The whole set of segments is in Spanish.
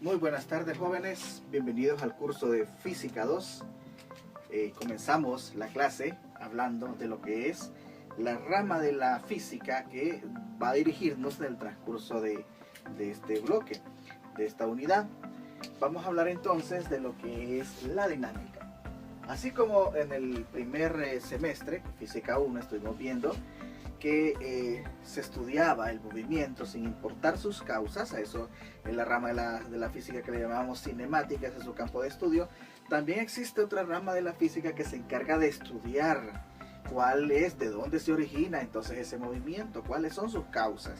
Muy buenas tardes, jóvenes, bienvenidos al curso de Física 2. Comenzamos la clase hablando de lo que es la rama de la física que va a dirigirnos en el transcurso de este bloque, de esta unidad. Vamos a hablar entonces de lo que es la dinámica. Así como en el primer semestre, Física 1, estuvimos viendo que se estudiaba el movimiento sin importar sus causas. A eso en la rama de la física que le llamamos cinemática, ese es su campo de estudio. También existe otra rama de la física que se encarga de estudiar cuál es, de dónde se origina entonces ese movimiento, cuáles son sus causas.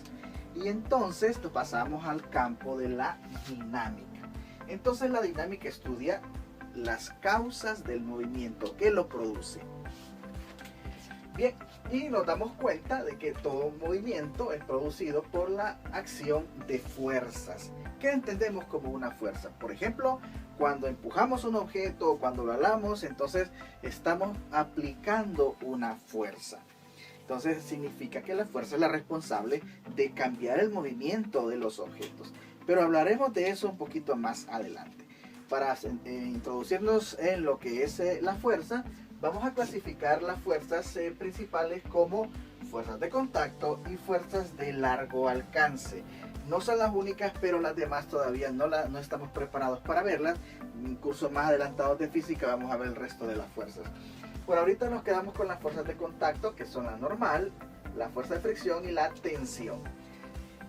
Y entonces nos pasamos al campo de la dinámica. Entonces la dinámica estudia las causas del movimiento que lo produce. Bien, y nos damos cuenta de que todo movimiento es producido por la acción de fuerzas. ¿Qué entendemos como una fuerza? Por ejemplo, cuando empujamos un objeto o cuando lo alamos, entonces estamos aplicando una fuerza. Entonces significa que la fuerza es la responsable de cambiar el movimiento de los objetos. Pero hablaremos de eso un poquito más adelante. Para introducirnos en lo que es la fuerza, vamos a clasificar las fuerzas principales como fuerzas de contacto y fuerzas de largo alcance. No son las únicas, pero las demás todavía no estamos preparados para verlas. En cursos más adelantados de física vamos a ver el resto de las fuerzas. Por ahorita nos quedamos con las fuerzas de contacto, que son la normal, la fuerza de fricción y la tensión.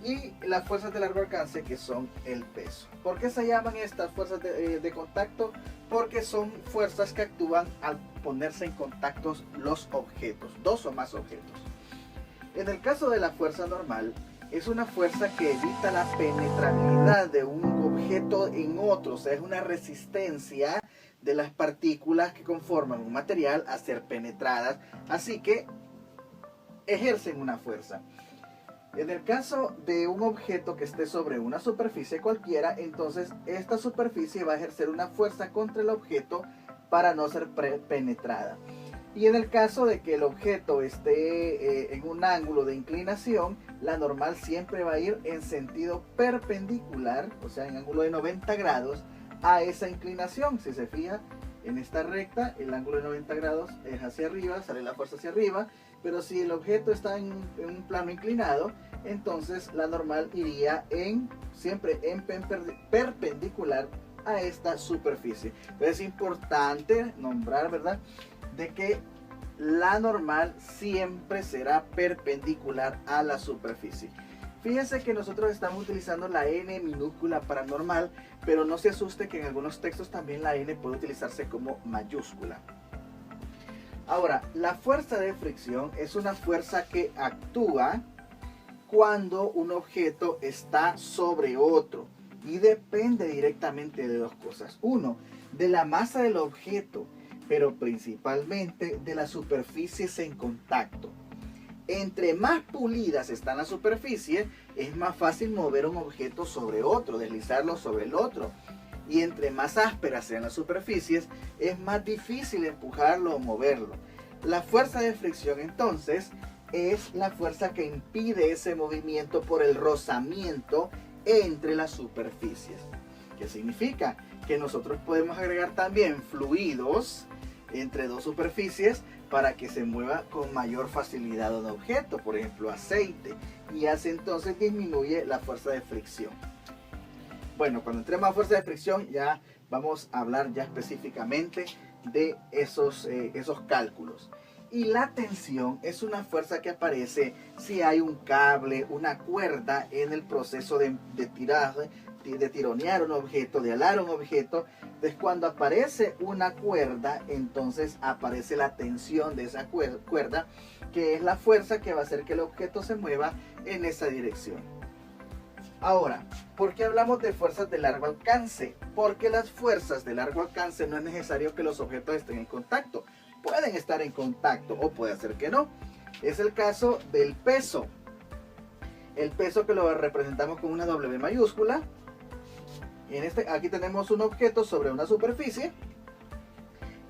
Y las fuerzas de largo alcance, que son el peso. ¿Por qué se llaman estas fuerzas de contacto? Porque son fuerzas que actúan al ponerse en contacto los objetos, dos o más objetos. En el caso de la fuerza normal, es una fuerza que evita la penetrabilidad de un objeto en otro, o sea, es una resistencia de las partículas que conforman un material a ser penetradas, así que ejercen una fuerza. En el caso de un objeto que esté sobre una superficie cualquiera, entonces esta superficie va a ejercer una fuerza contra el objeto para no ser penetrada. Y en el caso de que el objeto esté en un ángulo de inclinación, la normal siempre va a ir en sentido perpendicular, o sea, en ángulo de 90 grados a esa inclinación. Si se fija en esta recta, el ángulo de 90 grados es hacia arriba, sale la fuerza hacia arriba. Pero si el objeto está en un plano inclinado, entonces la normal iría siempre en perpendicular a esta superficie. Entonces es importante nombrar, ¿verdad?, de que la normal siempre será perpendicular a la superficie. Fíjense que nosotros estamos utilizando la N minúscula para normal, pero no se asuste que en algunos textos también la N puede utilizarse como mayúscula. Ahora, la fuerza de fricción es una fuerza que actúa cuando un objeto está sobre otro y depende directamente de dos cosas. Uno, de la masa del objeto, pero principalmente de las superficies en contacto. Entre más pulidas están las superficies, es más fácil mover un objeto sobre otro, deslizarlo sobre el otro. Y entre más ásperas sean las superficies, es más difícil empujarlo o moverlo. La fuerza de fricción entonces es la fuerza que impide ese movimiento por el rozamiento entre las superficies. ¿Qué significa? Que nosotros podemos agregar también fluidos entre dos superficies para que se mueva con mayor facilidad un objeto, por ejemplo aceite, y así entonces disminuye la fuerza de fricción. Bueno, cuando entremos a fuerza de fricción ya vamos a hablar ya específicamente de esos cálculos. Y la tensión es una fuerza que aparece si hay un cable, una cuerda en el proceso de tironear un objeto, de alar un objeto. Entonces cuando aparece una cuerda, entonces aparece la tensión de esa cuerda, que es la fuerza que va a hacer que el objeto se mueva en esa dirección. Ahora, ¿por qué hablamos de fuerzas de largo alcance? Porque las fuerzas de largo alcance no es necesario que los objetos estén en contacto. Pueden estar en contacto o puede ser que no. Es el caso del peso. El peso que lo representamos con una W mayúscula. Aquí tenemos un objeto sobre una superficie.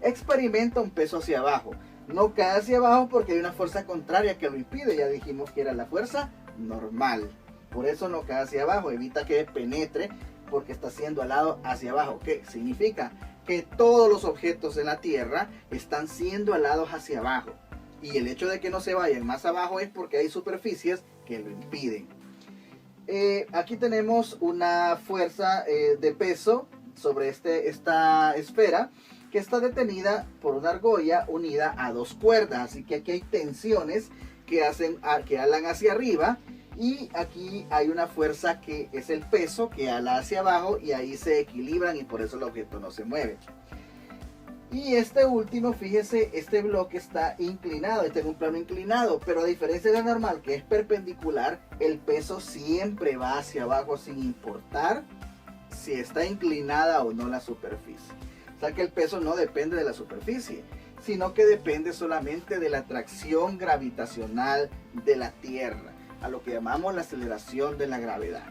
Experimenta un peso hacia abajo. No cae hacia abajo porque hay una fuerza contraria que lo impide. Ya dijimos que era la fuerza normal. Por eso no cae hacia abajo, evita que penetre porque está siendo alado hacia abajo. ¿Qué significa? Que todos los objetos en la Tierra están siendo alados hacia abajo. Y el hecho de que no se vayan más abajo es porque hay superficies que lo impiden. Aquí tenemos una fuerza de peso sobre esta esfera que está detenida por una argolla unida a dos cuerdas. Así que aquí hay tensiones que alan hacia arriba, y aquí hay una fuerza que es el peso que ala hacia abajo, y ahí se equilibran y por eso el objeto no se mueve. Y este último, fíjese, este bloque está inclinado, está en un plano inclinado, pero a diferencia de la normal, que es perpendicular, el peso siempre va hacia abajo sin importar si está inclinada o no la superficie. O sea que el peso no depende de la superficie, sino que depende solamente de la atracción gravitacional de la Tierra, a lo que llamamos la aceleración de la gravedad.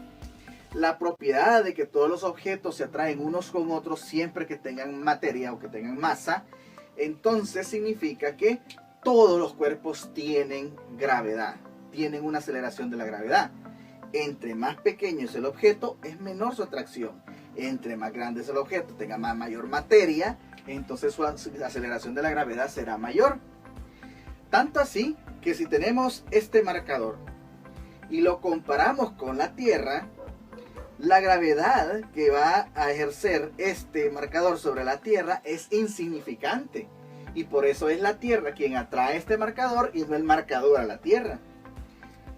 La propiedad de que todos los objetos se atraen unos con otros siempre que tengan materia o que tengan masa, entonces significa que todos los cuerpos tienen gravedad, tienen una aceleración de la gravedad. Entre más pequeño es el objeto, es menor su atracción. Entre más grande es el objeto, tenga mayor materia, entonces su aceleración de la gravedad será mayor. Tanto así que si tenemos este marcador y lo comparamos con la Tierra, la gravedad que va a ejercer este marcador sobre la Tierra es insignificante. Y por eso es la Tierra quien atrae este marcador y no el marcador a la Tierra.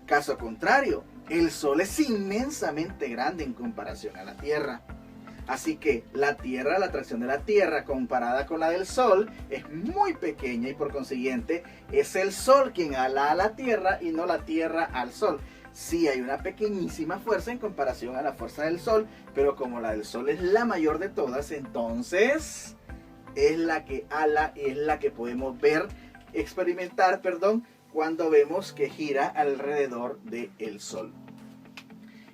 Caso contrario, el Sol es inmensamente grande en comparación a la Tierra. Así que la Tierra, la atracción de la Tierra comparada con la del Sol es muy pequeña, y por consiguiente es el Sol quien ala a la Tierra y no la Tierra al Sol. Sí hay una pequeñísima fuerza en comparación a la fuerza del Sol, pero como la del Sol es la mayor de todas, entonces es la que ala y es la que podemos experimentar, cuando vemos que gira alrededor del Sol.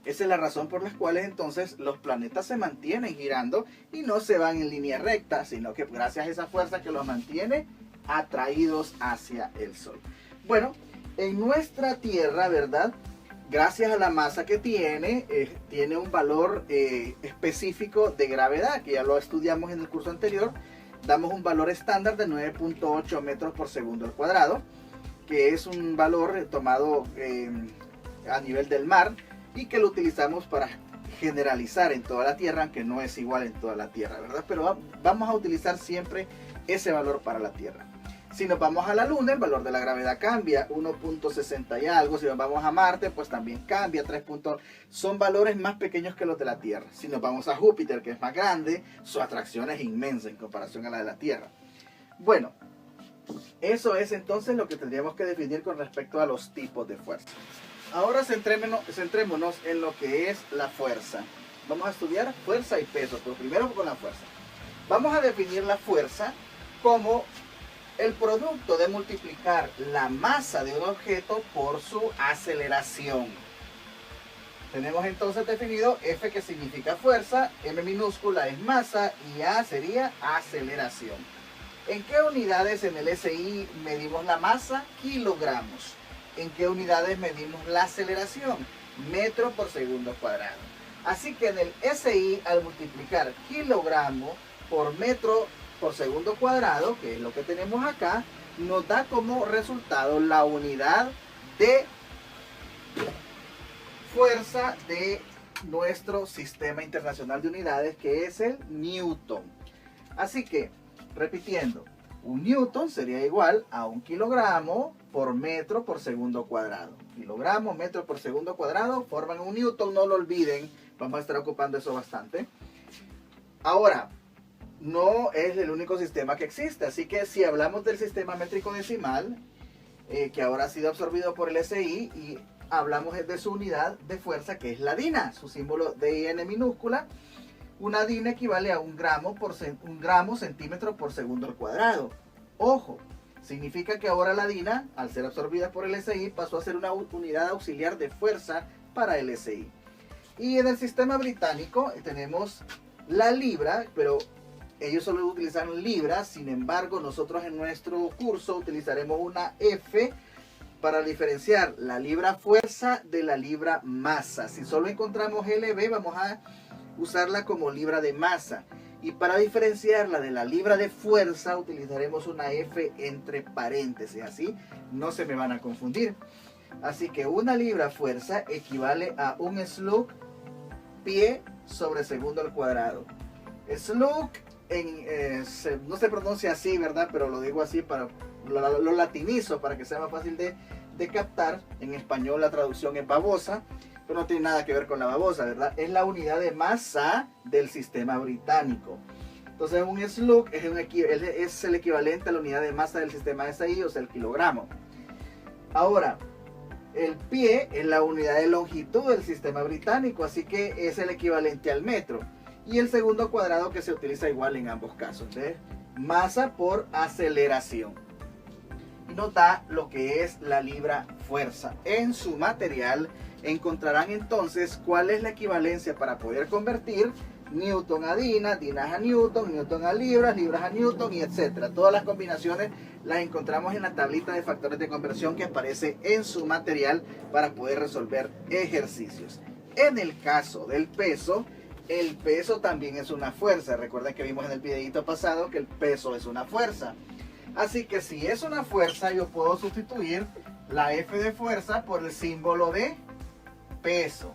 Esa es la razón por la cual entonces los planetas se mantienen girando y no se van en línea recta, sino que gracias a esa fuerza que los mantiene atraídos hacia el Sol. Bueno, en nuestra Tierra, ¿verdad? Gracias a la masa que tiene un valor específico de gravedad, que ya lo estudiamos en el curso anterior. Damos un valor estándar de 9.8 metros por segundo al cuadrado, que es un valor tomado a nivel del mar y que lo utilizamos para generalizar en toda la Tierra, aunque no es igual en toda la Tierra, ¿verdad? Pero vamos a utilizar siempre ese valor para la Tierra. Si nos vamos a la Luna, el valor de la gravedad cambia, 1.60 y algo. Si nos vamos a Marte, pues también cambia, 3. Son valores más pequeños que los de la Tierra. Si nos vamos a Júpiter, que es más grande, su atracción es inmensa en comparación a la de la Tierra. Bueno, eso es entonces lo que tendríamos que definir con respecto a los tipos de fuerza. Ahora centrémonos en lo que es la fuerza. Vamos a estudiar fuerza y peso, pero primero con la fuerza. Vamos a definir la fuerza como el producto de multiplicar la masa de un objeto por su aceleración. Tenemos entonces definido F, que significa fuerza, M minúscula es masa y A sería aceleración. ¿En qué unidades en el SI medimos la masa? Kilogramos. ¿En qué unidades medimos la aceleración? Metro por segundo cuadrado. Así que en el SI, al multiplicar kilogramo por metro por segundo cuadrado, que es lo que tenemos acá, nos da como resultado la unidad de fuerza de nuestro sistema internacional de unidades, que es el Newton. Así que, repitiendo, un Newton sería igual a un kilogramo por metro por segundo cuadrado. Kilogramo, metro por segundo cuadrado forman un Newton, no lo olviden, vamos a estar ocupando eso bastante. Ahora, no es el único sistema que existe, así que si hablamos del sistema métrico decimal, que ahora ha sido absorbido por el SI, y hablamos de su unidad de fuerza, que es la DINA, su símbolo DIN minúscula. Una DINA equivale a un gramo centímetro por segundo al cuadrado. Ojo, significa que ahora la DINA, al ser absorbida por el SI, pasó a ser una unidad auxiliar de fuerza para el SI. Y en el sistema británico tenemos la libra, pero ellos solo utilizan libras. Sin embargo, nosotros en nuestro curso utilizaremos una F para diferenciar la libra fuerza de la libra masa. Si solo encontramos LB, vamos a usarla como libra de masa. Y para diferenciarla de la libra de fuerza utilizaremos una F entre paréntesis, así no se me van a confundir. Así que una libra fuerza equivale a un slug pie sobre segundo al cuadrado. Slug no se pronuncia así, ¿verdad? Pero lo digo así para lo latinizo para que sea más fácil de captar. En español la traducción es babosa, pero no tiene nada que ver con la babosa, ¿verdad? Es la unidad de masa del sistema británico. Entonces un slug es el equivalente a la unidad de masa del sistema SI, o sea, el kilogramo. Ahora, el pie es la unidad de longitud del sistema británico, así que es el equivalente al metro. Y el segundo cuadrado que se utiliza igual en ambos casos, ¿ves? Masa por aceleración. Y nos da lo que es la libra fuerza. En su material encontrarán entonces cuál es la equivalencia para poder convertir Newton a Dina, Dinas a Newton, Newton a libras, libras a Newton y etcétera. Todas las combinaciones las encontramos en la tablita de factores de conversión que aparece en su material para poder resolver ejercicios. En el caso del peso, el peso también es una fuerza. Recuerden que vimos en el videito pasado que el peso es una fuerza. Así que si es una fuerza, yo puedo sustituir la F de fuerza por el símbolo de peso.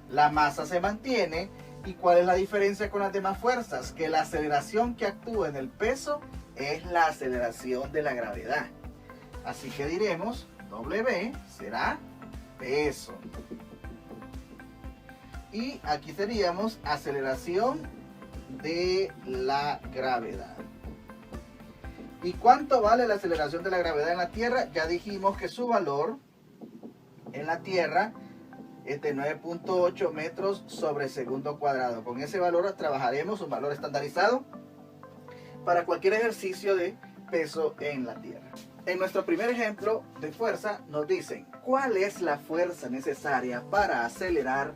La masa se mantiene. ¿Y cuál es la diferencia con las demás fuerzas? Que la aceleración que actúa en el peso es la aceleración de la gravedad. Así que diremos W será peso. Y aquí seríamos aceleración de la gravedad. ¿Y cuánto vale la aceleración de la gravedad en la Tierra? Ya dijimos que su valor en la Tierra es de 9.8 metros sobre segundo cuadrado. Con ese valor trabajaremos un valor estandarizado para cualquier ejercicio de peso en la Tierra. En nuestro primer ejemplo de fuerza nos dicen cuál es la fuerza necesaria para acelerar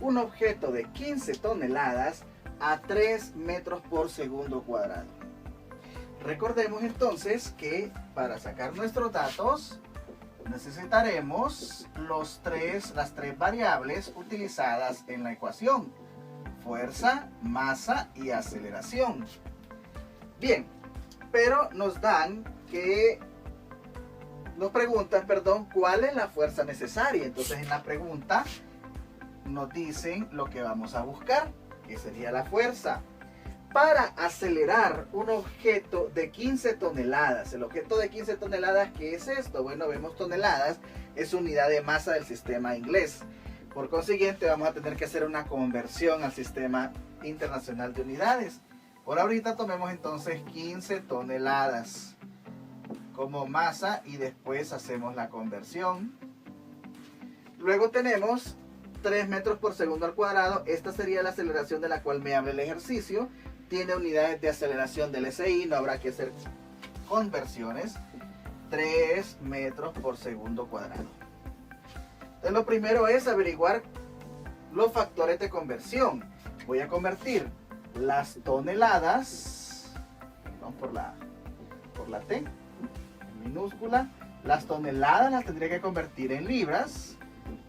un objeto de 15 toneladas a 3 metros por segundo cuadrado. Recordemos entonces que para sacar nuestros datos necesitaremos las tres variables utilizadas en la ecuación: fuerza, masa y aceleración. Bien, pero nos preguntan, cuál es la fuerza necesaria. Entonces en la pregunta nos dicen lo que vamos a buscar, que sería la fuerza. Para acelerar un objeto de 15 toneladas, el objeto de 15 toneladas, ¿qué es esto? Bueno, vemos toneladas, es unidad de masa del sistema inglés. Por consiguiente, vamos a tener que hacer una conversión al sistema internacional de unidades. Por ahorita tomemos entonces 15 toneladas como masa y después hacemos la conversión. Luego tenemos 3 metros por segundo al cuadrado. Esta sería la aceleración de la cual me habla el ejercicio. Tiene unidades de aceleración del SI, no habrá que hacer conversiones. 3 metros por segundo cuadrado. Entonces lo primero es averiguar los factores de conversión. Voy a convertir las toneladas, perdón por la T minúscula, las toneladas las tendría que convertir en libras,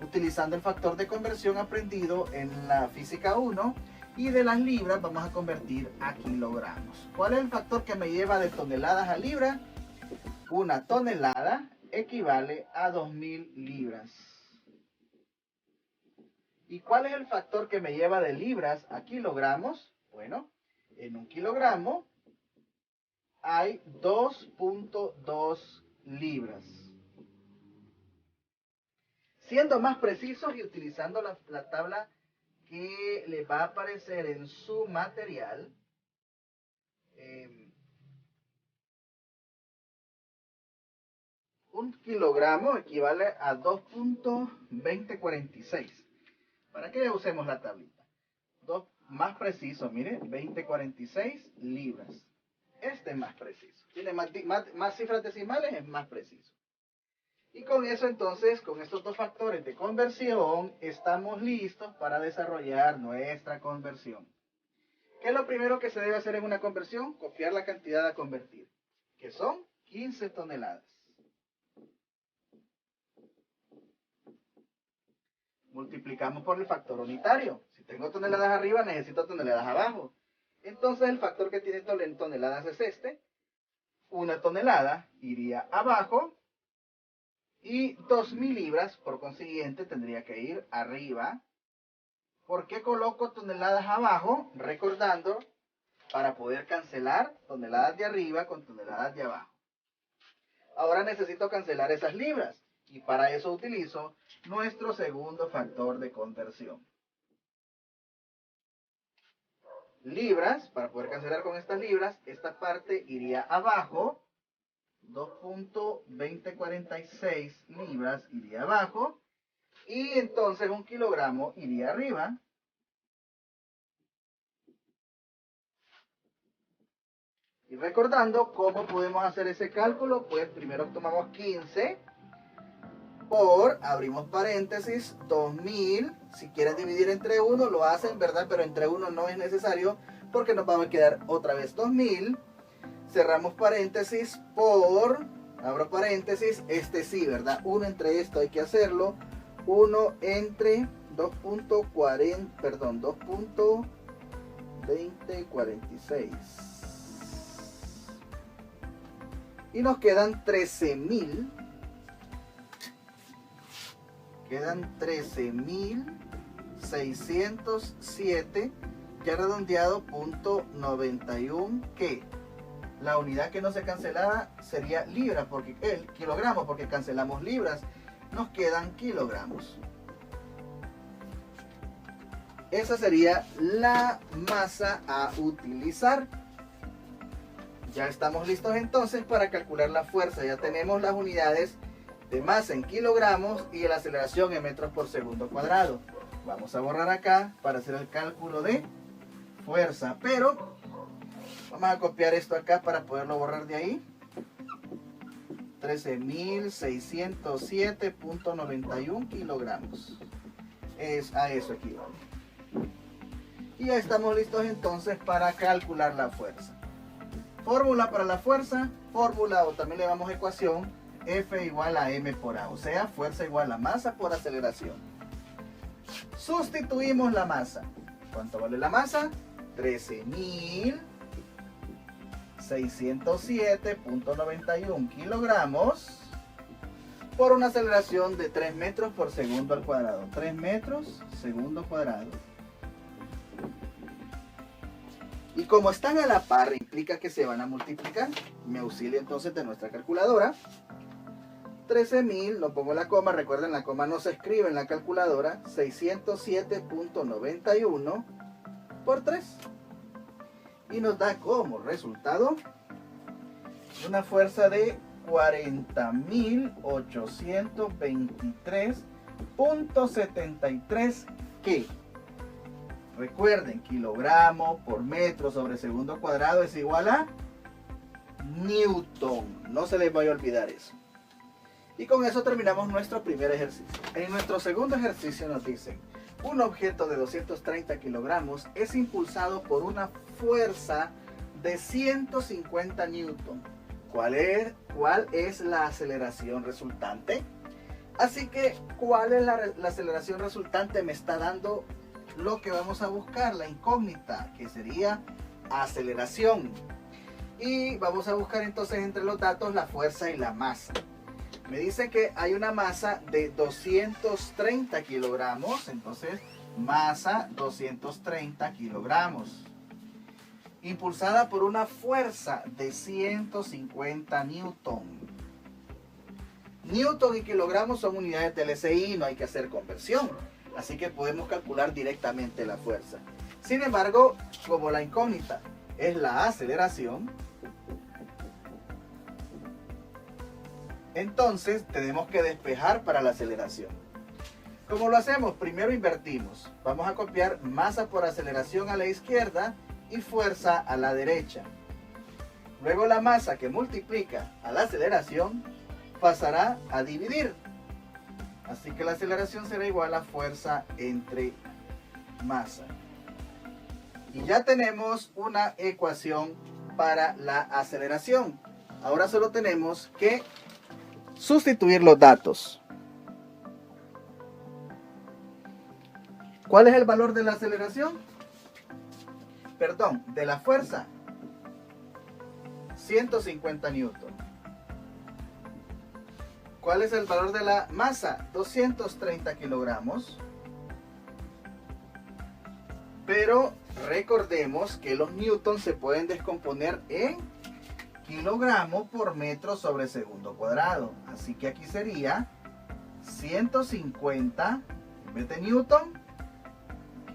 utilizando el factor de conversión aprendido en la física 1, y de las libras vamos a convertir a kilogramos. ¿Cuál es el factor que me lleva de toneladas a libras? Una tonelada equivale a 2000 libras. ¿Y cuál es el factor que me lleva de libras a kilogramos? Bueno, en un kilogramo hay 2.2 libras. Siendo más precisos y utilizando la tabla que les va a aparecer en su material, un kilogramo equivale a 2.2046. ¿Para qué usemos la tablita? Más preciso, mire, 2046 libras. Este es más preciso. Tiene más cifras decimales, es más preciso. Y con eso entonces, con estos dos factores de conversión, estamos listos para desarrollar nuestra conversión. ¿Qué es lo primero que se debe hacer en una conversión? Copiar la cantidad a convertir, que son 15 toneladas. Multiplicamos por el factor unitario. Si Si tengo toneladas arriba, necesito toneladas abajo. Entonces el factor que tiene toneladas es este. 1 tonelada iría abajo y 2000 libras, por consiguiente, tendría que ir arriba. ¿Por qué coloco toneladas abajo? Recordando, para poder cancelar toneladas de arriba con toneladas de abajo. Ahora necesito cancelar esas libras y para eso utilizo nuestro segundo factor de conversión. Libras, para poder cancelar con estas libras, esta parte iría abajo. 2.2046 libras iría abajo. Y entonces 1 kilogramo iría arriba. Y recordando cómo podemos hacer ese cálculo, pues primero tomamos 15 por, abrimos paréntesis, 2000. Si quieren dividir entre 1 lo hacen, ¿verdad? Pero entre 1 no es necesario porque nos va a quedar otra vez 2000. Cerramos paréntesis por, abro paréntesis, este sí, ¿verdad? 1 entre esto hay que hacerlo. 1 entre 2.2046. Y nos quedan 13.000. Quedan 13.607, ya redondeado, .91, que la unidad que no se cancelaba sería libra, porque el kilogramo, porque cancelamos libras, nos quedan kilogramos. Esa sería la masa a utilizar. Ya estamos listos entonces para calcular la fuerza. Ya tenemos las unidades de masa en kilogramos y la aceleración en metros por segundo cuadrado. Vamos a borrar acá para hacer el cálculo de fuerza, pero vamos a copiar esto acá para poderlo borrar de ahí. 13.607.91 kilogramos. A eso equivale. Y ya estamos listos entonces para calcular la fuerza. Fórmula para la fuerza, fórmula o también le llamamos ecuación, F igual a M por A, o sea, fuerza igual a masa por aceleración. Sustituimos la masa. ¿Cuánto vale la masa? 13.607.91 kilogramos por una aceleración de 3 metros por segundo al cuadrado. 3 metros segundo cuadrado. Y como están a la par, implica que se van a multiplicar. Me auxilio entonces de nuestra calculadora. 13.000, lo pongo la coma, recuerden la coma no se escribe en la calculadora. 607.91 por 3. Y nos da como resultado una fuerza de 40.823.73 que, recuerden, kilogramo por metro sobre segundo cuadrado es igual a Newton. No se les vaya a olvidar eso. Y con eso terminamos nuestro primer ejercicio. En nuestro segundo ejercicio nos dicen: un objeto de 230 kilogramos es impulsado por una fuerza de 150 newton. ¿Cuál es la aceleración resultante? Así que, ¿cuál es la aceleración resultante? Me está dando lo que vamos a buscar, la incógnita, que sería aceleración. Y vamos a buscar entonces entre los datos la fuerza y la masa. Me dice que hay una masa de 230 kilogramos, entonces masa 230 kilogramos. Impulsada por una fuerza de 150 newton. Newton y kilogramos son unidades del SI, no hay que hacer conversión. Así que podemos calcular directamente la fuerza. Sin embargo, como la incógnita es la aceleración, entonces tenemos que despejar para la aceleración. ¿Cómo lo hacemos? Primero invertimos. Vamos a copiar masa por aceleración a la izquierda y fuerza a la derecha. Luego la masa que multiplica a la aceleración pasará a dividir. Así que la aceleración será igual a fuerza entre masa. Y ya tenemos una ecuación para la aceleración. Ahora solo tenemos que sustituir los datos. ¿Cuál es el valor de la aceleración? Perdón, de la fuerza. 150 newton. ¿Cuál es el valor de la masa? 230 kilogramos. Pero recordemos que los newtons se pueden descomponer en kilogramos por metro sobre segundo cuadrado. Así que aquí sería 150 en vez de newton,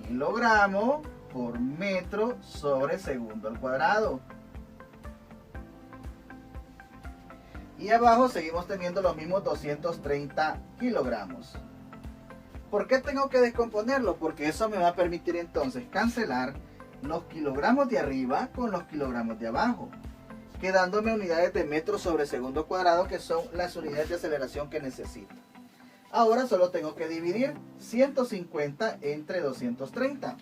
kilogramo por metro sobre segundo al cuadrado. Y abajo seguimos teniendo los mismos 230 kilogramos. ¿Por qué tengo que descomponerlo? Porque eso me va a permitir entonces cancelar los kilogramos de arriba con los kilogramos de abajo, quedándome unidades de metros sobre segundo cuadrado, que son las unidades de aceleración que necesito. Ahora solo tengo que dividir 150 entre 230.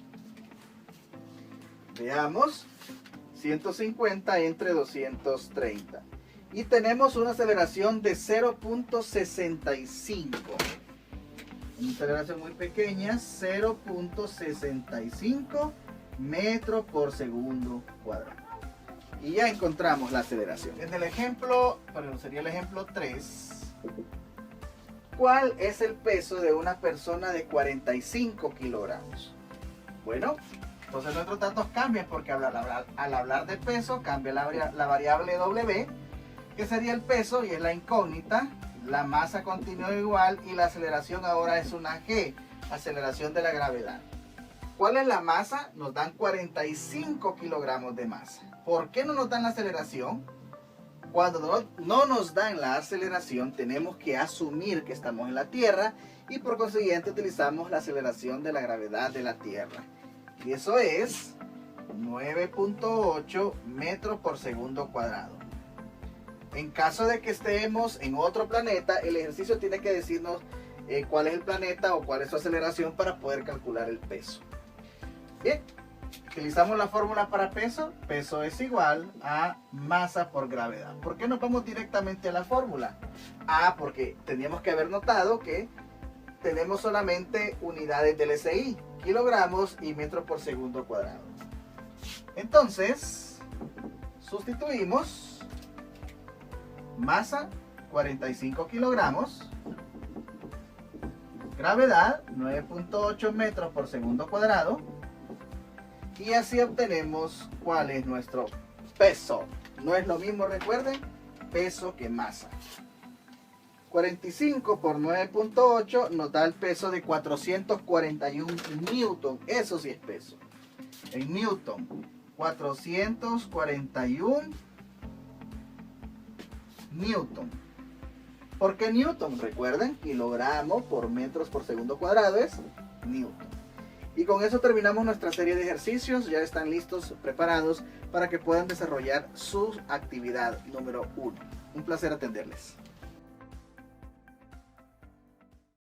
Veamos, 150 entre 230. Y tenemos una aceleración de 0.65. Una aceleración muy pequeña, 0.65 metros por segundo cuadrado. Y ya encontramos la aceleración. En el ejemplo, sería el ejemplo 3. ¿Cuál es el peso de una persona de 45 kilogramos? Bueno, entonces nuestros datos cambian porque al hablar de peso cambia la variable W, que sería el peso y es la incógnita. La masa continúa igual y la aceleración ahora es una G, aceleración de la gravedad. ¿Cuál es la masa? Nos dan 45 kilogramos de masa. ¿Por qué no nos dan la aceleración? Cuando no nos dan la aceleración, tenemos que asumir que estamos en la Tierra y por consiguiente utilizamos la aceleración de la gravedad de la Tierra. Y eso es 9.8 metros por segundo cuadrado. En caso de que estemos en otro planeta, el ejercicio tiene que decirnos cuál es el planeta o cuál es su aceleración para poder calcular el peso. Bien, utilizamos la fórmula para peso. Peso es igual a masa por gravedad. ¿Por qué no vamos directamente a la fórmula? Porque teníamos que haber notado que tenemos solamente unidades del SI, kilogramos y metros por segundo cuadrado. Entonces, sustituimos masa 45 kilogramos, gravedad 9.8 metros por segundo cuadrado, y así obtenemos cuál es nuestro peso. No es lo mismo, recuerden, peso que masa. 45 por 9.8 nos da el peso de 441 newton. Eso sí es peso. En newton, 441 newton. ¿Por qué newton? Recuerden, kilogramo por metros por segundo cuadrado es newton. Y con eso terminamos nuestra serie de ejercicios. Ya están listos, preparados para que puedan desarrollar su actividad número 1. Un placer atenderles.